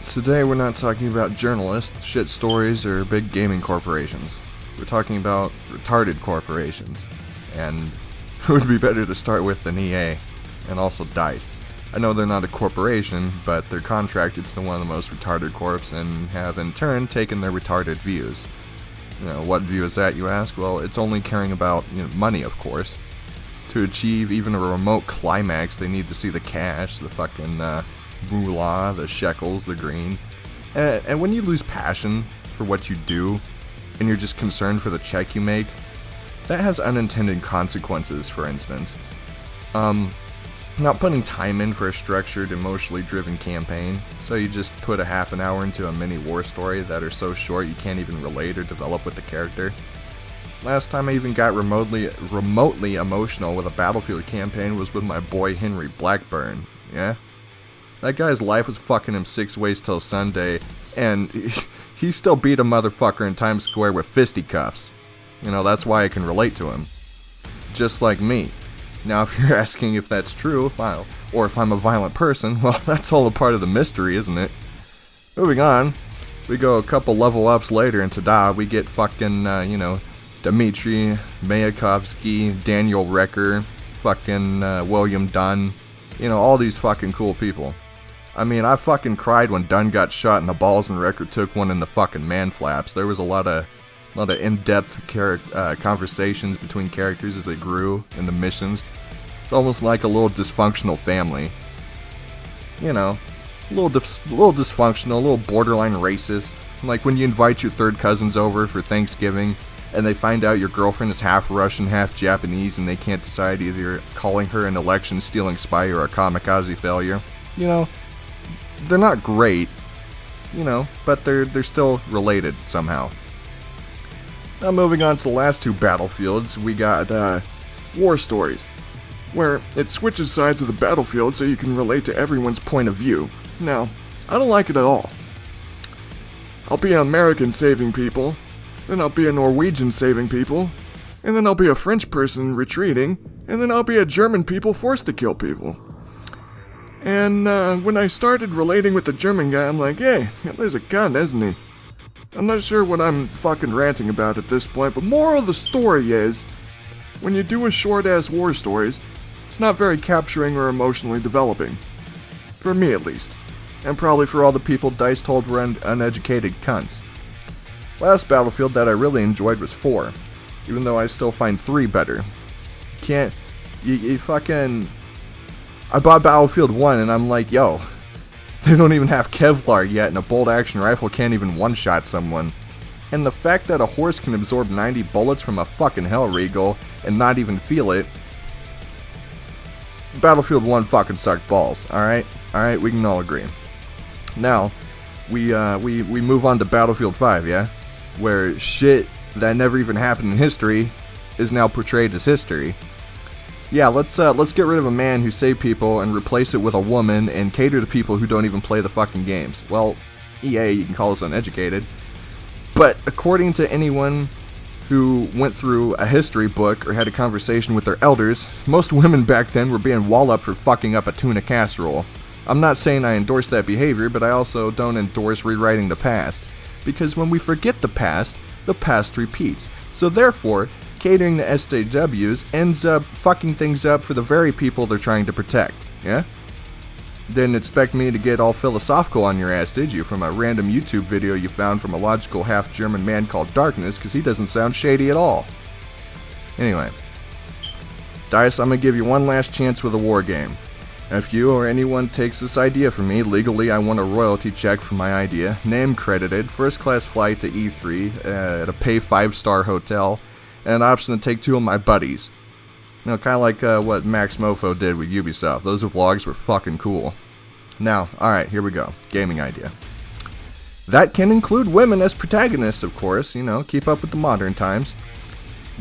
Today we're not talking about journalists, shit stories, or big gaming corporations. We're talking about retarded corporations. And who would be better to start with than EA, and also DICE. I know they're not a corporation, but they're contracted to one of the most retarded corps and have in turn taken their retarded views. What view is that, you ask? Well, it's only caring about money, of course. To achieve even a remote climax, they need to see the cash, the fucking moolah, the shekels, the green. And when you lose passion for what you do, and you're just concerned for the check you make, that has unintended consequences, for instance. Not putting time in for a structured, emotionally driven campaign, so you just put a half an hour into a mini war story that are so short you can't even relate or develop with the character. Last time I even got remotely emotional with a Battlefield campaign was with my boy Henry Blackburn, yeah? That guy's life was fucking him 6 ways till Sunday, and he still beat a motherfucker in Times Square with fisticuffs. That's why I can relate to him. Just like me. Now, if you're asking if that's true, or if I'm a violent person, well, that's all a part of the mystery, isn't it? Moving on, we go a couple level ups later, and ta-da, we get fucking, Dmitry, Mayakovsky, Daniel Recker, fucking William Dunn, all these fucking cool people. I mean, I fucking cried when Dunn got shot in the balls and Recker took one in the fucking man flaps. There was a lot of in-depth conversations between characters as they grew in the missions. It's almost like a little dysfunctional family. A little dysfunctional, a little borderline racist. Like when you invite your third cousins over for Thanksgiving, and they find out your girlfriend is half Russian, half Japanese, and they can't decide either calling her an election-stealing spy or a kamikaze failure. They're not great, but they're still related somehow. Now moving on to the last two battlefields, we got war stories, where it switches sides of the battlefield so you can relate to everyone's point of view. Now, I don't like it at all. I'll be an American saving people, then I'll be a Norwegian saving people, and then I'll be a French person retreating, and then I'll be a German people forced to kill people. And when I started relating with the German guy, I'm like, hey, there's a gun, isn't he? I'm not sure what I'm fucking ranting about at this point, but moral of the story is, when you do a short-ass war stories, it's not very capturing or emotionally developing. For me, at least. And probably for all the people DICE told were uneducated cunts. Last Battlefield that I really enjoyed was 4, even though I still find 3 better. You fucking... I bought Battlefield 1 and I'm like, yo, they don't even have Kevlar yet, and a bolt-action rifle can't even one-shot someone. And the fact that a horse can absorb 90 bullets from a fucking Hellregal and not even feel it... Battlefield 1 fucking sucked balls, alright? Alright, we can all agree. Now, we move on to Battlefield 5, yeah? Where shit that never even happened in history is now portrayed as history. Yeah, let's get rid of a man who saved people and replace it with a woman and cater to people who don't even play the fucking games. Well, EA, you can call us uneducated. But according to anyone who went through a history book or had a conversation with their elders, most women back then were being walloped for fucking up a tuna casserole. I'm not saying I endorse that behavior, but I also don't endorse rewriting the past. Because when we forget the past repeats. So therefore, catering to SJWs ends up fucking things up for the very people they're trying to protect, yeah? Didn't expect me to get all philosophical on your ass, did you, from a random YouTube video you found from a logical half-German man called Darkness, because he doesn't sound shady at all. Anyway, DICE, I'm gonna give you one last chance with a war game. If you or anyone takes this idea from me, legally I want a royalty check for my idea, name credited, first-class flight to E3 at a pay 5-star hotel, and an option to take 2 of my buddies. Kind of like what Max Mofo did with Ubisoft. Those vlogs were fucking cool. Now, alright, here we go. Gaming idea. That can include women as protagonists, of course, keep up with the modern times.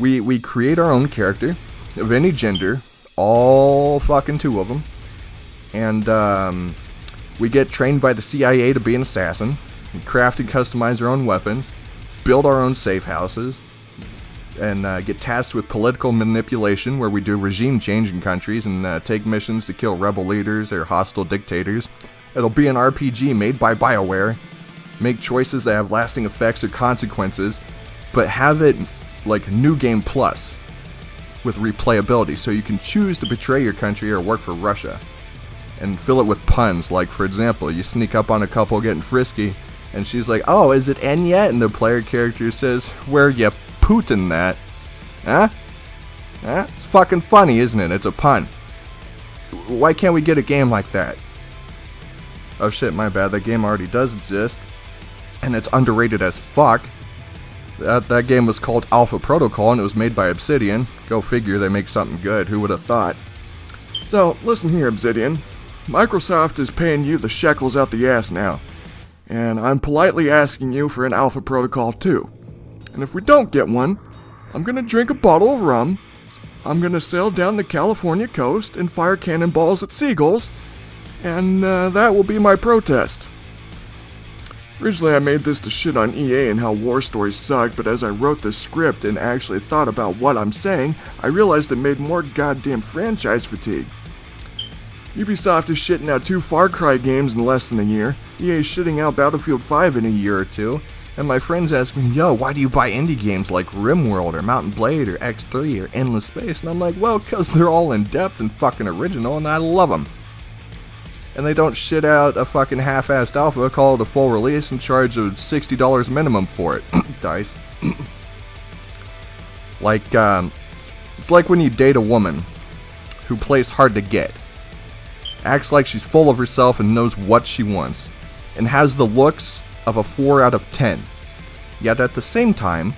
We create our own character, of any gender, all fucking 2 of them. And we get trained by the CIA to be an assassin. We craft and customize our own weapons, build our own safe houses, and get tasked with political manipulation, where we do regime change in countries and take missions to kill rebel leaders or hostile dictators, It'll be an RPG made by BioWare. Make choices that have lasting effects or consequences, but have it like New Game Plus with replayability, so you can choose to betray your country or work for Russia. And fill it with puns, like for example, you sneak up on a couple getting frisky, and she's like, "Oh, is it N yet?" And the player character says, "Where ya Putin that?" Huh? It's fucking funny, isn't it? It's a pun. Why can't we get a game like that? Oh shit, my bad, that game already does exist. And it's underrated as fuck. That game was called Alpha Protocol, and it was made by Obsidian. Go figure, they make something good, who would have thought? So, listen here, Obsidian. Microsoft is paying you the shekels out the ass now. And I'm politely asking you for an Alpha Protocol 2. And if we don't get one, I'm gonna drink a bottle of rum, I'm gonna sail down the California coast and fire cannonballs at seagulls, and that will be my protest. Originally I made this to shit on EA and how war stories suck, but as I wrote this script and actually thought about what I'm saying, I realized it made more goddamn franchise fatigue. Ubisoft is shitting out 2 Far Cry games in less than a year, EA is shitting out Battlefield 5 in a year or 2, and my friends ask me, "Yo, why do you buy indie games like RimWorld or Mountain Blade or X3 or Endless Space?" And I'm like, well, cause they're all in depth and fucking original and I love them. And they don't shit out a fucking half-assed alpha, call it a full release, and charge a $60 minimum for it. Dice. Like, it's like when you date a woman who plays hard to get, acts like she's full of herself and knows what she wants, and has the looks of a 4 out of 10. Yet at the same time,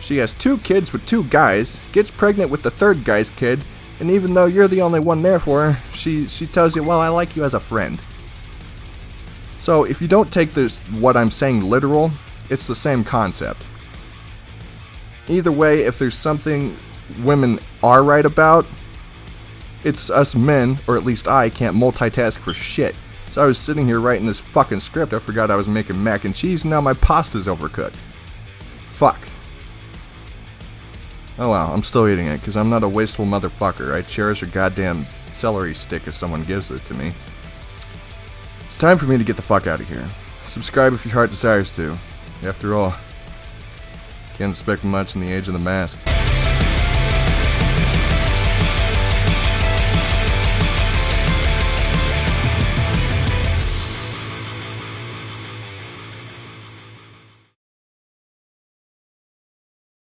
she has 2 kids with 2 guys, gets pregnant with the 3rd guy's kid, and even though you're the only one there for her, she tells you, "Well, I like you as a friend." So if you don't take this, what I'm saying, literal, it's the same concept. Either way, if there's something women are right about, it's us men, or at least I, can't multitask for shit. So I was sitting here writing this fucking script, I forgot I was making mac and cheese, and now my pasta's overcooked. Fuck. Oh well, I'm still eating it, because I'm not a wasteful motherfucker. I cherish a goddamn celery stick if someone gives it to me. It's time for me to get the fuck out of here. Subscribe if your heart desires to. After all, can't expect much in the age of the mask.